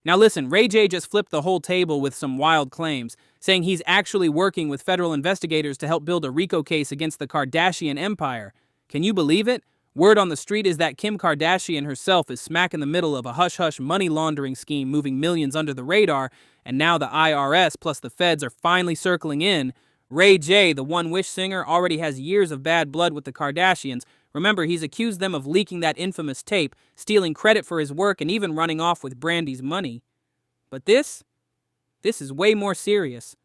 Now listen, Ray J just flipped the whole table with some wild claims, saying he's actually working with federal investigators to help build a RICO case against the Kardashian empire. Can you believe it? Word on the street is that Kim Kardashian herself is smack in the middle of a hush-hush money laundering scheme moving millions under the radar, and now the IRS plus the feds are finally circling in. Ray J, the One Wish singer, already has years of bad blood with the Kardashians. Remember, he's accused them of leaking that infamous tape, stealing credit for his work, and even running off with Brandy's money. But this is way more serious.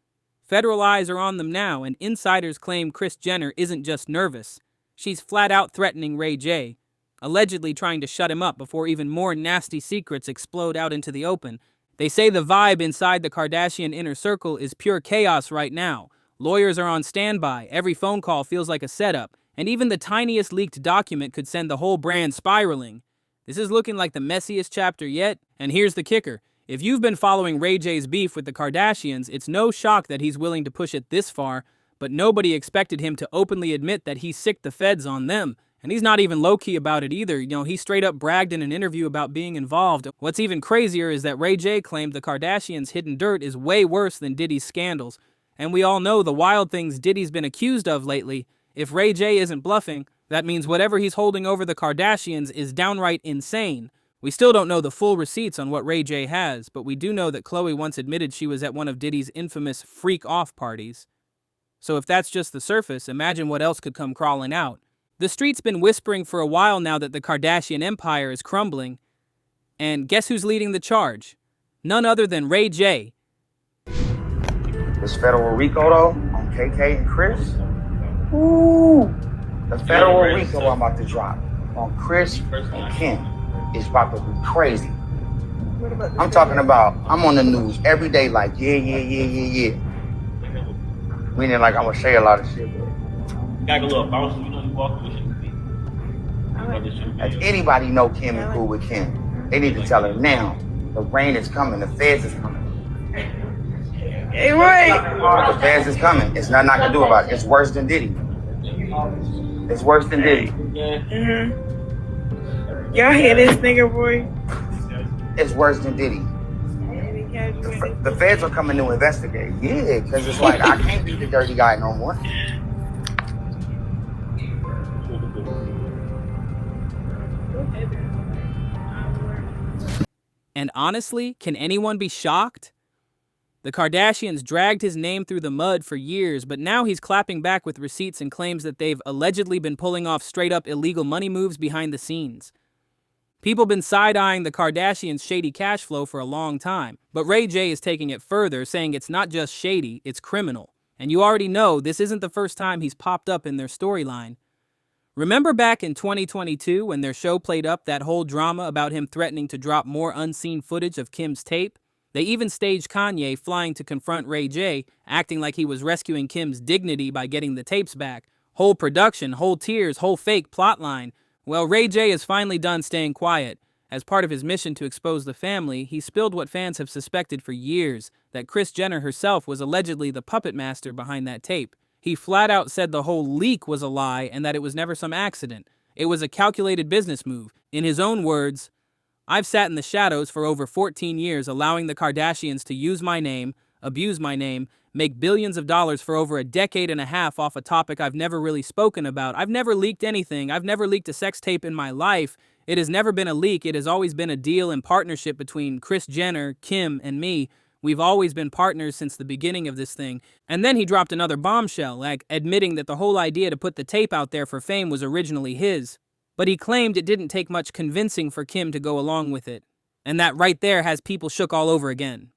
Federal eyes are on them now, and insiders claim Kris Jenner isn't just nervous. She's flat out threatening Ray J, allegedly trying to shut him up before even more nasty secrets explode out into the open. They say the vibe inside the Kardashian inner circle is pure chaos right now. Lawyers are on standby, every phone call feels like a setup, and even the tiniest leaked document could send the whole brand spiraling. This is looking like the messiest chapter yet, and here's the kicker. If you've been following Ray J's beef with the Kardashians, it's no shock that he's willing to push it this far, but nobody expected him to openly admit that he sicked the feds on them. And he's not even low-key about it either. He straight up bragged in an interview about being involved. What's even crazier is that Ray J claimed the Kardashians' hidden dirt is way worse than Diddy's scandals. And we all know the wild things Diddy's been accused of lately. If Ray J isn't bluffing, that means whatever he's holding over the Kardashians is downright insane. We still don't know the full receipts on what Ray J has, but we do know that Khloe once admitted she was at one of Diddy's infamous freak-off parties. So if that's just the surface, imagine what else could come crawling out. The street's been whispering for a while now that the Kardashian empire is crumbling. And guess who's leading the charge? None other than Ray J. This federal RICO though, on KK and Kris. Ooh, the federal RICO I'm about to drop on Kris and Kim is about to be crazy. I'm talking about, I'm on the news every day like, yeah. Meaning like I'm gonna say a lot of shit. Got a little bounce, you walk with If anybody know Kim and cool with Kim, they need to tell her now. The rain is coming, the feds is coming. Hey, right. The feds is coming. It's nothing I can do about it. It's worse than Diddy. It's worse than Diddy. Y'all hear this nigga, boy? It's worse than Diddy. The feds are coming to investigate. Yeah, because it's like, I can't be the dirty guy no more. And honestly, can anyone be shocked? The Kardashians dragged his name through the mud for years, but now he's clapping back with receipts and claims that they've allegedly been pulling off straight-up illegal money moves behind the scenes. People have been side-eyeing the Kardashians' shady cash flow for a long time, but Ray J is taking it further, saying it's not just shady, it's criminal. And you already know this isn't the first time he's popped up in their storyline. Remember back in 2022 when their show played up that whole drama about him threatening to drop more unseen footage of Kim's tape? They even staged Kanye flying to confront Ray J, acting like he was rescuing Kim's dignity by getting the tapes back. Whole production, whole tears, whole fake plotline. Well, Ray J is finally done staying quiet. As part of his mission to expose the family, he spilled what fans have suspected for years, that Kris Jenner herself was allegedly the puppet master behind that tape. He flat out said the whole leak was a lie and that it was never some accident. It was a calculated business move. In his own words, "I've sat in the shadows for over 14 years allowing the Kardashians to use my name, abuse my name, make billions of dollars for over a decade and a half off a topic I've never really spoken about. I've never leaked anything. I've never leaked a sex tape in my life. It has never been a leak. It has always been a deal and partnership between Kris Jenner, Kim, and me. We've always been partners since the beginning of this thing." And then he dropped another bombshell, like admitting that the whole idea to put the tape out there for fame was originally his. But he claimed it didn't take much convincing for Kim to go along with it. And that right there has people shook all over again.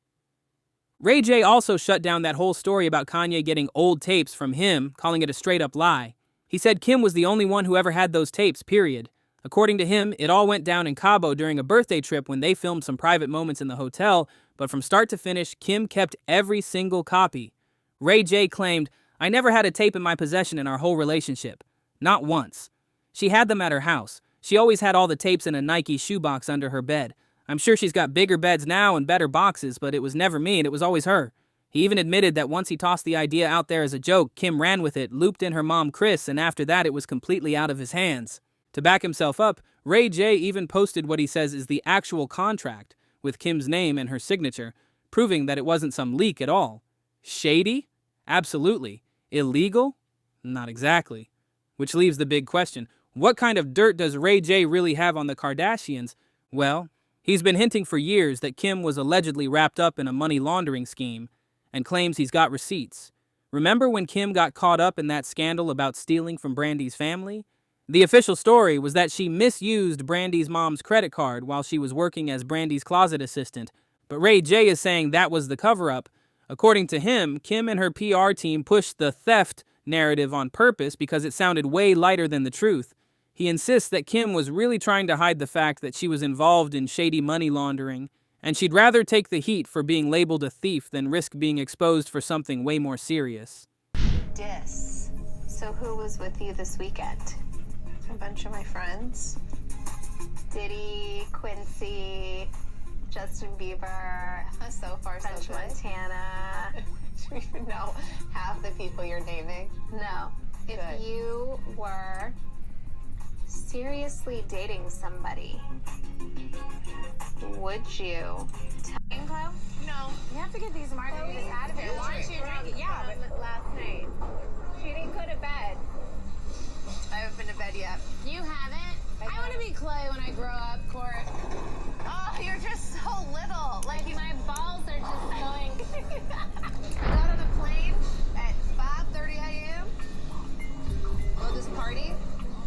Ray J also shut down that whole story about Kanye getting old tapes from him, calling it a straight-up lie. He said Kim was the only one who ever had those tapes, period. According to him, it all went down in Cabo during a birthday trip when they filmed some private moments in the hotel, but from start to finish, Kim kept every single copy. Ray J claimed, "I never had a tape in my possession in our whole relationship. Not once. She had them at her house. She always had all the tapes in a Nike shoebox under her bed. I'm sure she's got bigger beds now and better boxes, but it was never me and it was always her." He even admitted that once he tossed the idea out there as a joke, Kim ran with it, looped in her mom Kris, and after that it was completely out of his hands. To back himself up, Ray J even posted what he says is the actual contract, with Kim's name and her signature, proving that it wasn't some leak at all. Shady? Absolutely. Illegal? Not exactly. Which leaves the big question. What kind of dirt does Ray J really have on the Kardashians? Well, he's been hinting for years that Kim was allegedly wrapped up in a money laundering scheme and claims he's got receipts. Remember when Kim got caught up in that scandal about stealing from Brandy's family? The official story was that she misused Brandy's mom's credit card while she was working as Brandy's closet assistant, but Ray J is saying that was the cover-up. According to him, Kim and her PR team pushed the theft narrative on purpose because it sounded way lighter than the truth. He insists that Kim was really trying to hide the fact that she was involved in shady money laundering, and she'd rather take the heat for being labeled a thief than risk being exposed for something way more serious. So who was with you this weekend? A bunch of my friends. Diddy, Quincy, Justin Bieber, So far, so French good. Montana. Do you even know half the people you're naming? No. If Good. you were seriously dating somebody, would you tell Chloe? No. You have to get these margaritas out of here. Why aren't you drinking? Yeah, but last night. She didn't go to bed. I haven't been to bed yet. You haven't? I want to be Chloe when I grow up, Court. Oh, you're just so little. Like, my balls are just going. I got on a plane at 5:30 a.m. Well, this party,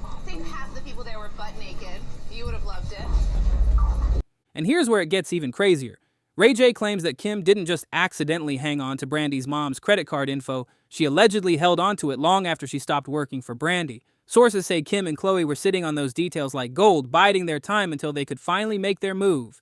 I think half the people there were butt naked. You would have loved it. And here's where it gets even crazier. Ray J claims that Kim didn't just accidentally hang on to Brandy's mom's credit card info, she allegedly held onto it long after she stopped working for Brandy. Sources say Kim and Chloe were sitting on those details like gold, biding their time until they could finally make their move.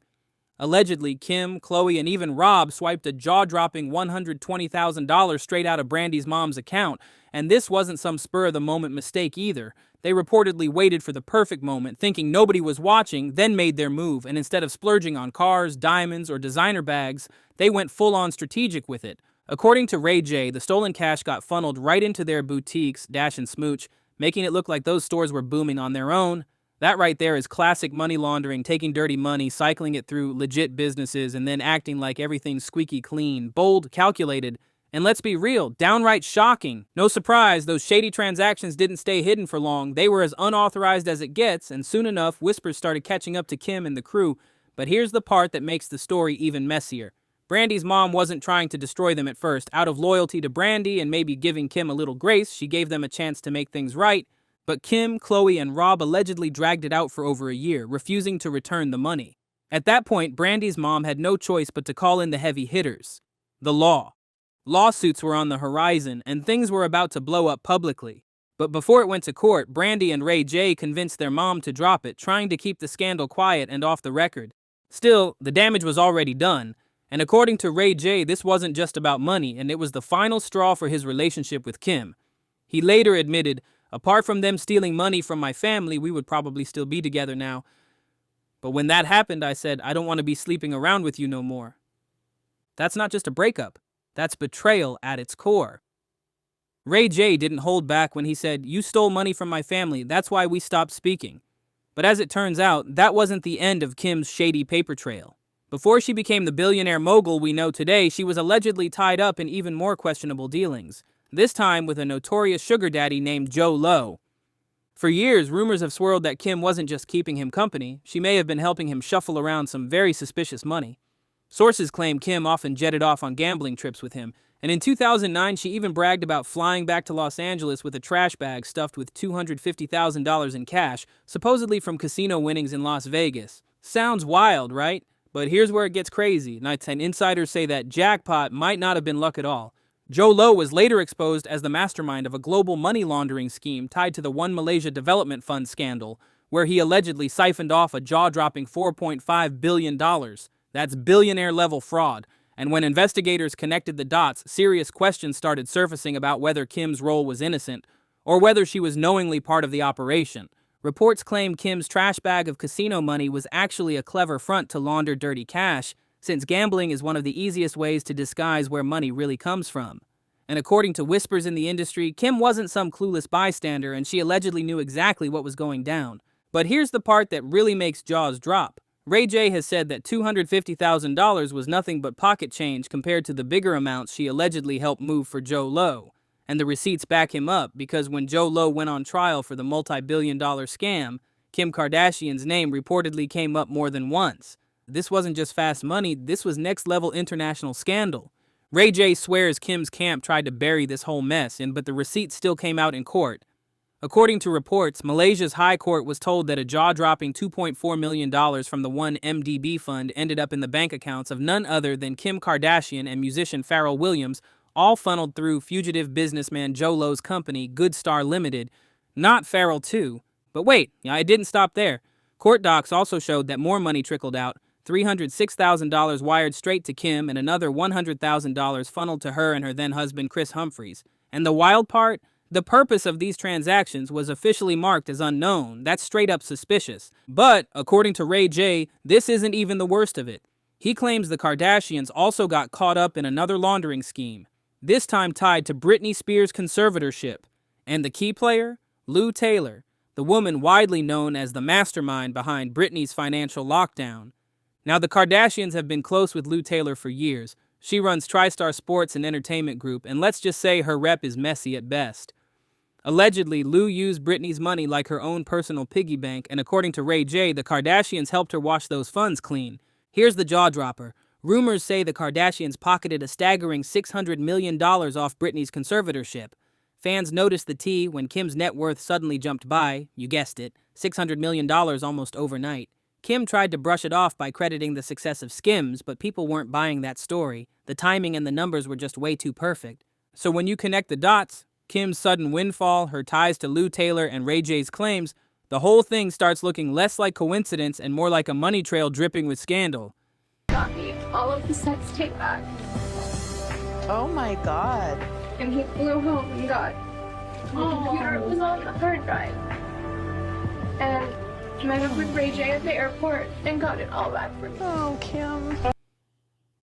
Allegedly, Kim, Chloe, and even Rob swiped a jaw-dropping $120,000 straight out of Brandy's mom's account, and this wasn't some spur-of-the-moment mistake either. They reportedly waited for the perfect moment, thinking nobody was watching, then made their move, and instead of splurging on cars, diamonds, or designer bags, they went full-on strategic with it. According to Ray J, the stolen cash got funneled right into their boutiques, Dash and Smooch, making it look like those stores were booming on their own. That right there is classic money laundering, taking dirty money, cycling it through legit businesses, and then acting like everything's squeaky clean, bold, calculated, and let's be real, downright shocking. No surprise, those shady transactions didn't stay hidden for long. They were as unauthorized as it gets, and soon enough, whispers started catching up to Kim and the crew. But here's the part that makes the story even messier. Brandy's mom wasn't trying to destroy them at first. Out of loyalty to Brandy and maybe giving Kim a little grace, she gave them a chance to make things right. But Kim, Chloe, and Rob allegedly dragged it out for over a year, refusing to return the money. At that point, Brandy's mom had no choice but to call in the heavy hitters. The law. Lawsuits were on the horizon, and things were about to blow up publicly. But before it went to court, Brandy and Ray J convinced their mom to drop it, trying to keep the scandal quiet and off the record. Still, the damage was already done. And according to Ray J, this wasn't just about money, and it was the final straw for his relationship with Kim. He later admitted, apart from them stealing money from my family, we would probably still be together now. But when that happened, I said, I don't want to be sleeping around with you no more. That's not just a breakup. That's betrayal at its core. Ray J didn't hold back when he said, you stole money from my family, that's why we stopped speaking. But as it turns out, that wasn't the end of Kim's shady paper trail. Before she became the billionaire mogul we know today, she was allegedly tied up in even more questionable dealings, this time with a notorious sugar daddy named Joe Lowe. For years, rumors have swirled that Kim wasn't just keeping him company, she may have been helping him shuffle around some very suspicious money. Sources claim Kim often jetted off on gambling trips with him, and in 2009 she even bragged about flying back to Los Angeles with a trash bag stuffed with $250,000 in cash, supposedly from casino winnings in Las Vegas. Sounds wild, right? But here's where it gets crazy. Nights and insiders say that jackpot might not have been luck at all. Joe Lowe was later exposed as the mastermind of a global money laundering scheme tied to the One Malaysia Development Fund scandal, where he allegedly siphoned off a jaw-dropping $4.5 billion. That's billionaire-level fraud. And when investigators connected the dots, serious questions started surfacing about whether Kim's role was innocent, or whether she was knowingly part of the operation. Reports claim Kim's trash bag of casino money was actually a clever front to launder dirty cash, since gambling is one of the easiest ways to disguise where money really comes from. And according to whispers in the industry, Kim wasn't some clueless bystander and she allegedly knew exactly what was going down. But here's the part that really makes jaws drop. Ray J has said that $250,000 was nothing but pocket change compared to the bigger amounts she allegedly helped move for Joe Low. And the receipts back him up because when Joe Low went on trial for the multi-billion-dollar scam, Kim Kardashian's name reportedly came up more than once. This wasn't just fast money, this was next-level international scandal. Ray J swears Kim's camp tried to bury this whole mess, but the receipts still came out in court. According to reports, Malaysia's High Court was told that a jaw-dropping $2.4 million from the 1MDB fund ended up in the bank accounts of none other than Kim Kardashian and musician Pharrell Williams, all funneled through fugitive businessman Joe Low's company, Good Star Limited, not Pharrell too. But wait, it didn't stop there. Court docs also showed that more money trickled out, $306,000 wired straight to Kim and another $100,000 funneled to her and her then-husband Kris Humphries. And the wild part? The purpose of these transactions was officially marked as unknown. That's straight up suspicious. But, according to Ray J, this isn't even the worst of it. He claims the Kardashians also got caught up in another laundering scheme, this time tied to Britney Spears' conservatorship. And the key player? Lou Taylor, the woman widely known as the mastermind behind Britney's financial lockdown. Now, the Kardashians have been close with Lou Taylor for years. She runs TriStar Sports and Entertainment Group, and let's just say her rep is messy at best. Allegedly, Lou used Britney's money like her own personal piggy bank, and according to Ray J, the Kardashians helped her wash those funds clean. Here's the jaw-dropper. Rumors say the Kardashians pocketed a staggering $600 million off Britney's conservatorship. Fans noticed the tea when Kim's net worth suddenly jumped by, you guessed it, $600 million almost overnight. Kim tried to brush it off by crediting the success of Skims, but people weren't buying that story. The timing and the numbers were just way too perfect. So when you connect the dots, Kim's sudden windfall, her ties to Lou Taylor, and Ray J's claims, the whole thing starts looking less like coincidence and more like a money trail dripping with scandal. Got me all of the sex tape back. Oh my God. And he flew home and got the computer was on the hard drive. And met up with Ray J at the airport and got it all back for me. Oh, Kim.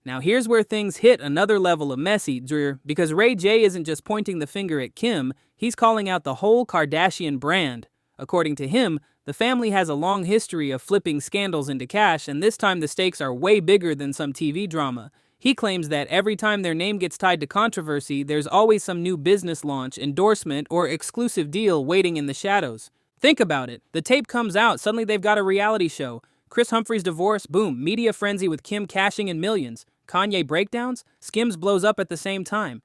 Now here's where things hit another level of messy, Drew, because Ray J isn't just pointing the finger at Kim, he's calling out the whole Kardashian brand. According to him, the family has a long history of flipping scandals into cash, and this time the stakes are way bigger than some TV drama. He claims that every time their name gets tied to controversy, there's always some new business launch, endorsement, or exclusive deal waiting in the shadows. Think about it. The tape comes out, suddenly they've got a reality show. Kris Humphries' divorce, boom, media frenzy with Kim cashing in millions. Kanye breakdowns, Skims blows up at the same time.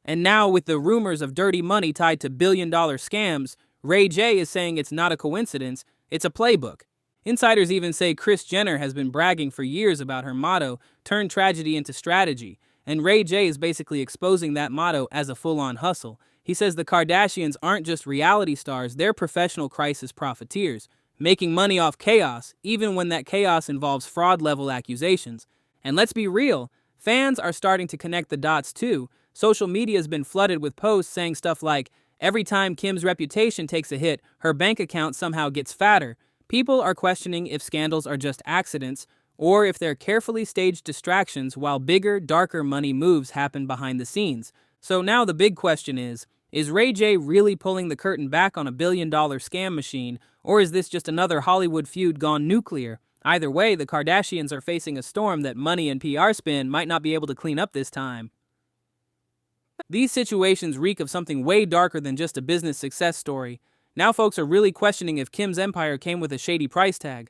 And now with the rumors of dirty money tied to billion-dollar scams, Ray J is saying it's not a coincidence, it's a playbook. Insiders even say Kris Jenner has been bragging for years about her motto, turn tragedy into strategy, and Ray J is basically exposing that motto as a full-on hustle. He says the Kardashians aren't just reality stars, they're professional crisis profiteers, making money off chaos, even when that chaos involves fraud-level accusations. And let's be real, fans are starting to connect the dots too. Social media has been flooded with posts saying stuff like, every time Kim's reputation takes a hit, her bank account somehow gets fatter. People are questioning if scandals are just accidents, or if they're carefully staged distractions while bigger, darker money moves happen behind the scenes. So now the big question is Ray J really pulling the curtain back on a billion-dollar scam machine, or is this just another Hollywood feud gone nuclear? Either way, the Kardashians are facing a storm that money and PR spin might not be able to clean up this time. These situations reek of something way darker than just a business success story. Now folks are really questioning if Kim's empire came with a shady price tag.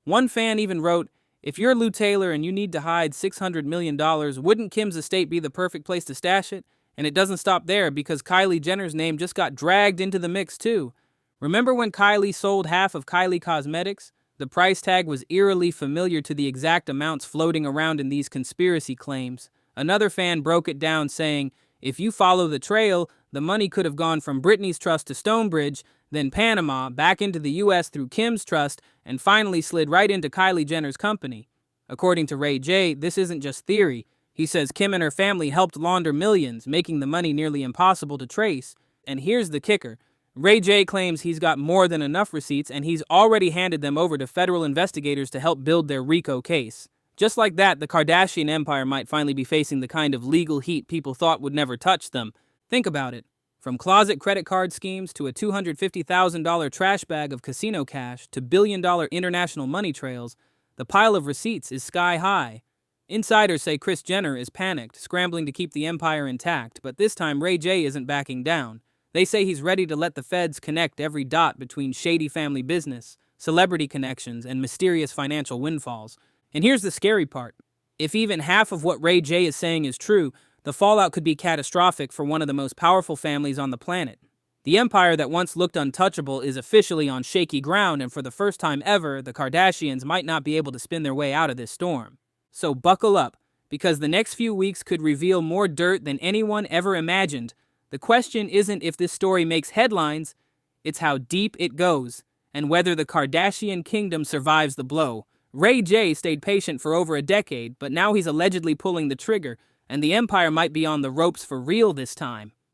One fan even wrote, if you're Lou Taylor and you need to hide $600 million, wouldn't Kim's estate be the perfect place to stash it? And it doesn't stop there because Kylie Jenner's name just got dragged into the mix too. Remember when Kylie sold half of Kylie Cosmetics? The price tag was eerily familiar to the exact amounts floating around in these conspiracy claims. Another fan broke it down saying, if you follow the trail, the money could have gone from Britney's trust to Stonebridge, then Panama, back into the U.S. through Kim's trust, and finally slid right into Kylie Jenner's company. According to Ray J, this isn't just theory. He says Kim and her family helped launder millions, making the money nearly impossible to trace. And here's the kicker. Ray J claims he's got more than enough receipts and he's already handed them over to federal investigators to help build their RICO case. Just like that, the Kardashian empire might finally be facing the kind of legal heat people thought would never touch them. Think about it. From closet credit card schemes to a $250,000 trash bag of casino cash to billion-dollar international money trails, The pile of receipts is sky high. Insiders say Kris Jenner is panicked, scrambling to keep the empire intact, but this time Ray J isn't backing down. They say he's ready to let the feds connect every dot between shady family business, celebrity connections, and mysterious financial windfalls. And here's the scary part. If even half of what Ray J is saying is true, the fallout could be catastrophic for one of the most powerful families on the planet. The empire that once looked untouchable is officially on shaky ground, and for the first time ever, the Kardashians might not be able to spin their way out of this storm. So buckle up, because the next few weeks could reveal more dirt than anyone ever imagined. The question isn't if this story makes headlines, it's how deep it goes, and whether the Kardashian kingdom survives the blow. Ray J stayed patient for over a decade, but now he's allegedly pulling the trigger, and the empire might be on the ropes for real this time.